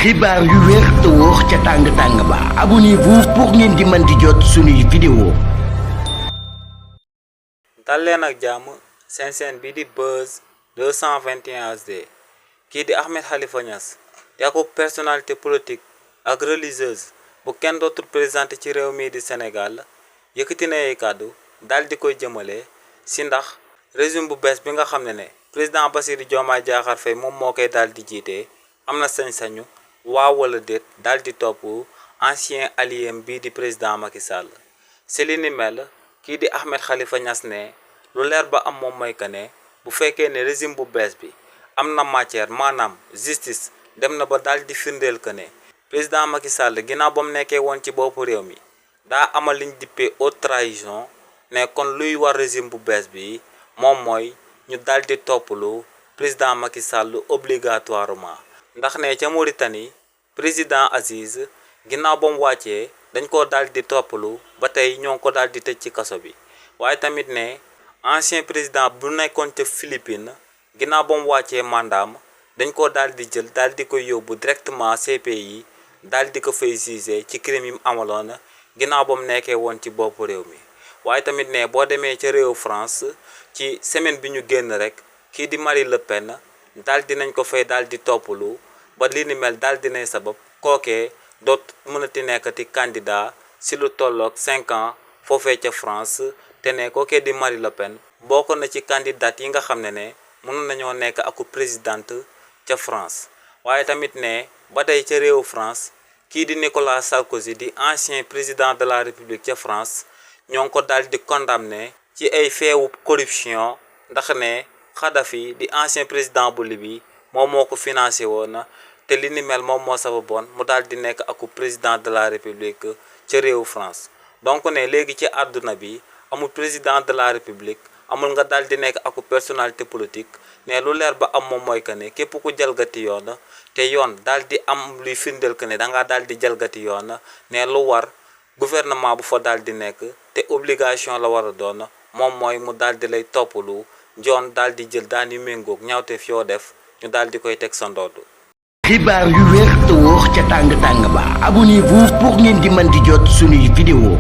xibaar yu wér te wóor ca tàng-tàng ba abonnez-vous pour ngeen di mën di jot suñuy vidéo. dal leen ak jàmm seen chaîne bi di Buzz 221 HD kii di Ahmed Khalifa Niass di ak personnalité politique ak religieuse bu kenn dootul présenté ci réew mii di Sénégal yëkkati na ay kàddu daal di koy jëmale si ndax régime bu bees bi nga xam ne président Bassirou Diomaye Diakhar Faye moom moo koy daal di jiite am na sañ-sañu waaw wala déet daal di topp ancien allié bii di président Macky Sall si li ni mel kii di Ahmed Khalifa Niass ne lu leer ba am moom mooy que ne bu fekkee ne régime bu bees bi am na matière maanaam justice dem na ba daal di firndeel que ne président Macky Sall ginnaaw ba mu nekkee woon ci boppu réew mi daa amal liñ dippee haute trahison ne kon luy war régime bu bees bi moom mooy ñu daal di toppalu président Macky Sall obligatoirement ndax ne ca Mauritanie président Aziz ginnaaw ba mu wàccee dañ ko daal di toppalu ba tey ñoo ngi ko daal di tëj ci kaso bi waaye tamit ne ancien président bu nekkoon ca Philippines ginnaaw ba mu wàccee mandaam dañ ko daal di jël daal di koy yóbbu directement CPI daal di ko fay jugé ci crime yi mu amaloon ginnaaw ba mu nekkee woon ci boppu réew mi waaye tamit ne boo demee ca réew France ci semaine bi ñu génn rek kii di Marine Le Pen daal dinañ ko fay daal di toppalu ba li ni mel daal dinay sabab kookee doot mënati nekkati candidat si lu tolloog 5 ans foofee ca France te ne kookee di Marine Le Pen bokk na ci candidat yi nga xam ne mënoon nañoo nekk aku présidente ca France waaye tamit ne ba tey ca réewu France kii di Nicolas Sarkozy di ancien président de la République ca France ñoo ngi ko daal di condamné ci ay feewu corruption ndax ne Kadhafi di ancien président bu Libye moom moo ko financé woon te li ni mel moom moo sababoon mu daal di nekk aku président de la République ca réewu France donc ne léegi ci àdduna bi amul président de la République amul nga daal di nekk aku personnalité politique ne lu leer ba am moom mooy que ne képp ku jalgati yoon te yoon daal di am luy firndeel que ne dangaa daal di jalgati yoon ne lu war gouvernement bu fa daal di nekk te obligation la war a doon moom mooy mu daal di lay toppalu joon daal di jël daan yu méngoog ñaawteef yoo def ñu daal di koy teg sa ndodd. xibaar yu wér te wóor ca tàng-tàng ba abonnez-vous pour ngeen di mën di jot suñuy vidéo.